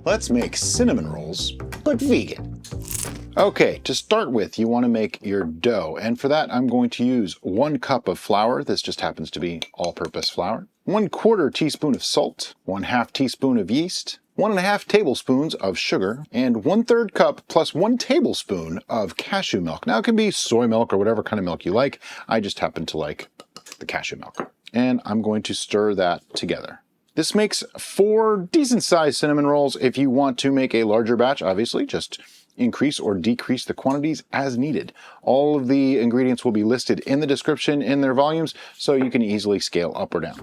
Let's make cinnamon rolls, but vegan. Okay, to start with, you want to make your dough, and for that I'm going to use 1 cup of flour. This just happens to be all-purpose flour. 1/4 teaspoon of salt, 1/2 teaspoon of yeast, 1½ tablespoons of sugar, and 1/3 cup plus 1 tablespoon of cashew milk. Now it can be soy milk or whatever kind of milk you like. I just happen to like the cashew milk. And I'm going to stir that together. This makes 4 decent-sized cinnamon rolls. If you want to make a larger batch, obviously, just increase or decrease the quantities as needed. All of the ingredients will be listed in the description in their volumes, so you can easily scale up or down.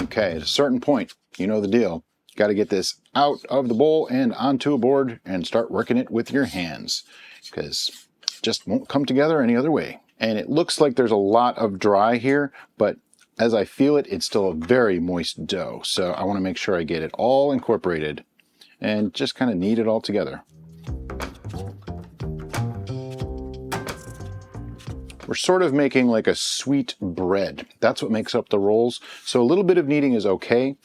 Okay, at a certain point, you know the deal. You got to get this out of the bowl and onto a board and start working it with your hands, because it just won't come together any other way. And it looks like there's a lot of dry here, but as I feel it, it's still a very moist dough. So I want to make sure I get it all incorporated and just kind of knead it all together. We're sort of making like a sweet bread. That's what makes up the rolls. So a little bit of kneading is okay.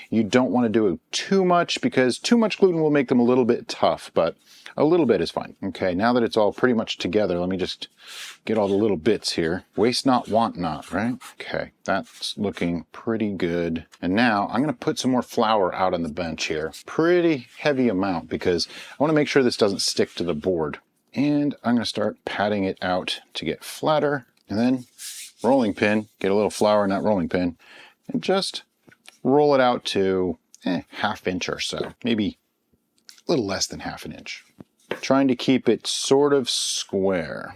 You don't want to do it too much because too much gluten will make them a little bit tough, but a little bit is fine. Okay, now that it's all pretty much together, let me just get all the little bits here. Waste not, want not, right? Okay, that's looking pretty good. And now I'm gonna put some more flour out on the bench here. Pretty heavy amount because I wanna make sure this doesn't stick to the board. And I'm gonna start patting it out to get flatter. And then rolling pin, get a little flour in that rolling pin, and just roll it out to 1/2 inch or so, maybe a little less than 1/2 inch. Trying to keep it sort of square.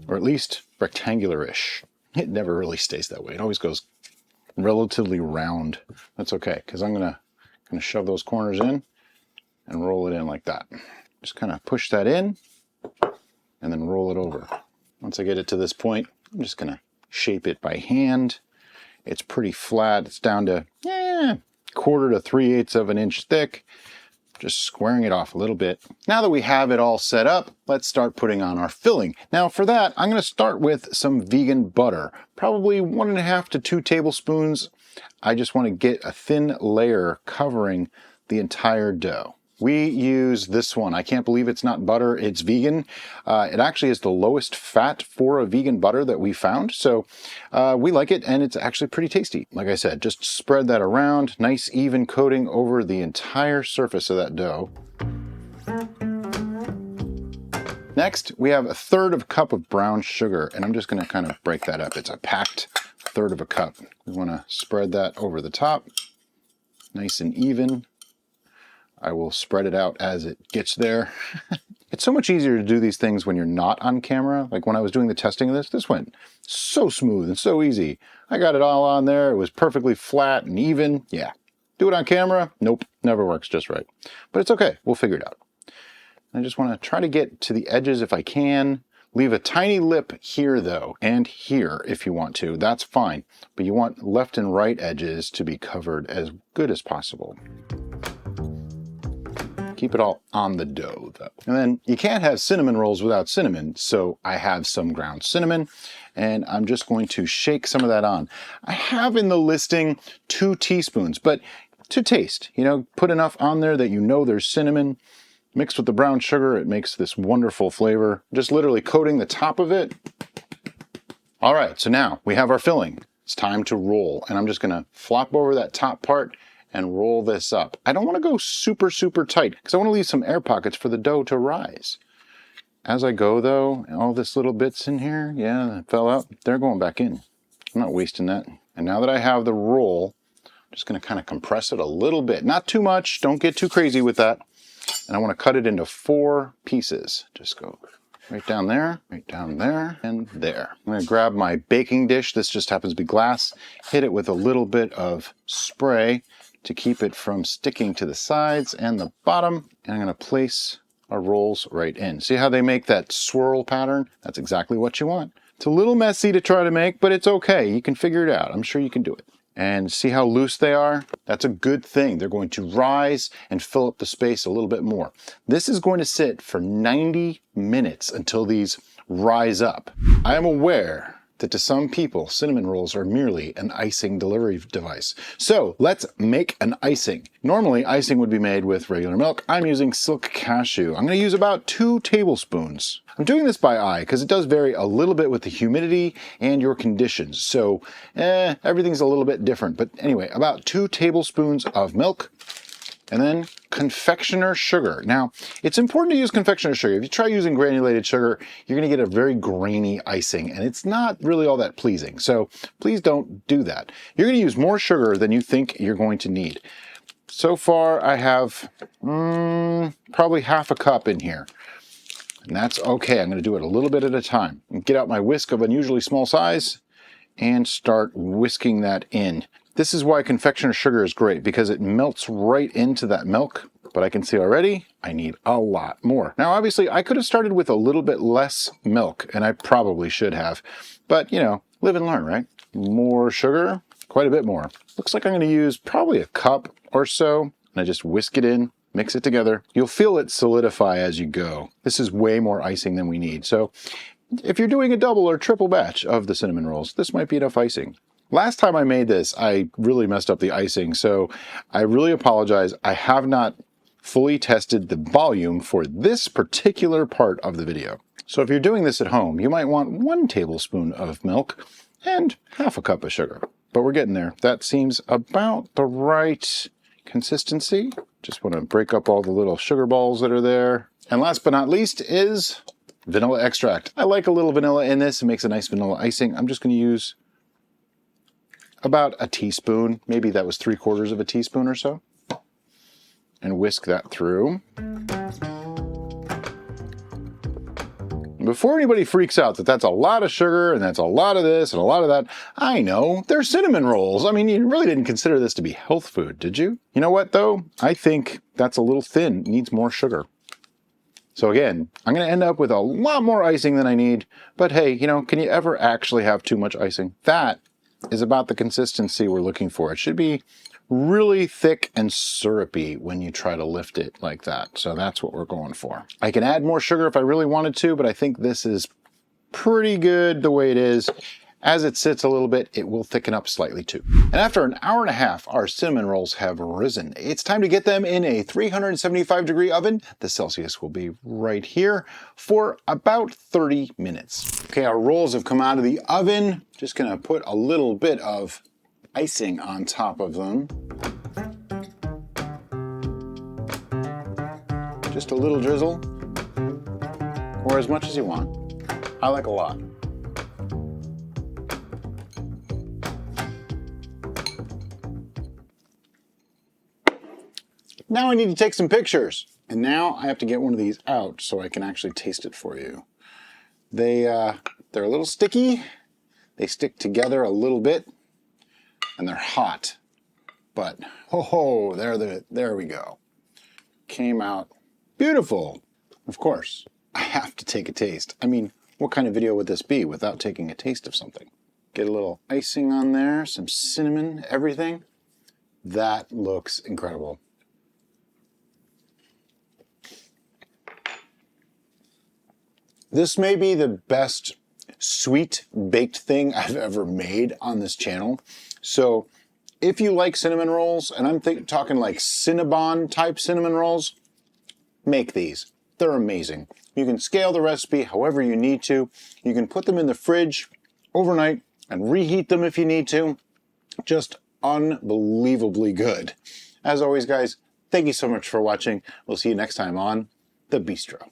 Or at least rectangular-ish. It never really stays that way. It always goes relatively round. That's okay, because I'm gonna shove those corners in and roll it in like that. Just kind of push that in and then roll it over. Once I get it to this point, I'm just gonna shape it by hand. It's pretty flat. It's down to 1/4 to 3/8 of an inch thick. Just squaring it off a little bit. Now that we have it all set up, let's start putting on our filling. Now for that, I'm gonna start with some vegan butter, probably 1½ to 2 tablespoons. I just wanna get a thin layer covering the entire dough. We use this one. I can't believe it's not butter, it's vegan. It actually is the lowest fat for a vegan butter that we found. So we like it and it's actually pretty tasty. Like I said, just spread that around, nice even coating over the entire surface of that dough. Next, we have 1/3 cup of brown sugar, and I'm just gonna kind of break that up. It's a packed 1/3 cup. We wanna spread that over the top, nice and even. I will spread it out as it gets there. It's so much easier to do these things when you're not on camera. Like when I was doing the testing of this went so smooth and so easy. I got it all on there. It was perfectly flat and even. Yeah. Do it on camera? Nope. Never works just right. But it's okay. We'll figure it out. I just want to try to get to the edges if I can. Leave a tiny lip here though, and here if you want to. That's fine. But you want left and right edges to be covered as good as possible. Keep it all on the dough though. And then you can't have cinnamon rolls without cinnamon, so I have some ground cinnamon and I'm just going to shake some of that on. I have in the listing 2 teaspoons, but to taste, you know, put enough on there that you know there's cinnamon. Mixed with the brown sugar, it makes this wonderful flavor. Just literally coating the top of it. All right, so now we have our filling. It's time to roll, and I'm just gonna flop over that top part and roll this up. I don't want to go super, super tight because I want to leave some air pockets for the dough to rise. As I go though, all this little bits in here, yeah, that fell out, they're going back in. I'm not wasting that. And now that I have the roll, I'm just going to kind of compress it a little bit. Not too much, don't get too crazy with that. And I want to cut it into 4 pieces. Just go right down there, and there. I'm going to grab my baking dish. This just happens to be glass. Hit it with a little bit of spray to keep it from sticking to the sides and the bottom. And I'm going to place our rolls right in. See how they make that swirl pattern? That's exactly what you want. It's a little messy to try to make, but it's okay. You can figure it out. I'm sure you can do it. And see how loose they are? That's a good thing. They're going to rise and fill up the space a little bit more. This is going to sit for 90 minutes until these rise up. I am aware that to some people, cinnamon rolls are merely an icing delivery device. So let's make an icing. Normally, icing would be made with regular milk. I'm using silk cashew. I'm going to use about 2 tablespoons. I'm doing this by eye because it does vary a little bit with the humidity and your conditions. So everything's a little bit different. But anyway, about 2 tablespoons of milk. And then confectioner sugar. Now, it's important to use confectioner sugar. If you try using granulated sugar, you're going to get a very grainy icing, and it's not really all that pleasing. So please don't do that. You're going to use more sugar than you think you're going to need. So far, I have probably half a cup in here. And that's okay. I'm going to do it a little bit at a time. Get out my whisk of unusually small size and start whisking that in. This is why confectioner sugar is great, because it melts right into that milk, but I can see already I need a lot more. Now, obviously, I could have started with a little bit less milk, and I probably should have, but you know, live and learn, right? More sugar, quite a bit more. Looks like I'm going to use probably a cup or so, and I just whisk it in, mix it together. You'll feel it solidify as you go. This is way more icing than we need. So if you're doing a double or triple batch of the cinnamon rolls, this might be enough icing. Last time I made this, I really messed up the icing, so I really apologize. I have not fully tested the volume for this particular part of the video. So if you're doing this at home, you might want 1 tablespoon of milk and half a cup of sugar. But we're getting there. That seems about the right consistency. Just want to break up all the little sugar balls that are there. And last but not least is vanilla extract. I like a little vanilla in this. It makes a nice vanilla icing. I'm just going to use about a teaspoon, maybe that was 3/4 of a teaspoon or so, and whisk that through. Before anybody freaks out that that's a lot of sugar and that's a lot of this and a lot of that, I know, they're cinnamon rolls. I mean, you really didn't consider this to be health food, did you? You know what though? I think that's a little thin, needs more sugar. So again, I'm going to end up with a lot more icing than I need, but hey, you know, can you ever actually have too much icing? That is about the consistency we're looking for. It should be really thick and syrupy when you try to lift it like that. So that's what we're going for. I can add more sugar if I really wanted to, but I think this is pretty good the way it is. As it sits a little bit, it will thicken up slightly too. And after an hour and a half, our cinnamon rolls have risen. It's time to get them in a 375-degree oven. The Celsius will be right here for about 30 minutes. Okay, our rolls have come out of the oven. Just gonna put a little bit of icing on top of them. Just a little drizzle, or as much as you want. I like a lot. Now I need to take some pictures. And now I have to get one of these out so I can actually taste it for you. They're a little sticky. They stick together a little bit and they're hot. But there we go. Came out beautiful. Of course, I have to take a taste. I mean, what kind of video would this be without taking a taste of something? Get a little icing on there, some cinnamon, everything. That looks incredible. This may be the best sweet baked thing I've ever made on this channel. So if you like cinnamon rolls, and I'm talking like Cinnabon type cinnamon rolls, make these. They're amazing. You can scale the recipe however you need to. You can put them in the fridge overnight and reheat them if you need to. Just unbelievably good. As always, guys, thank you so much for watching. We'll see you next time on The Bistro.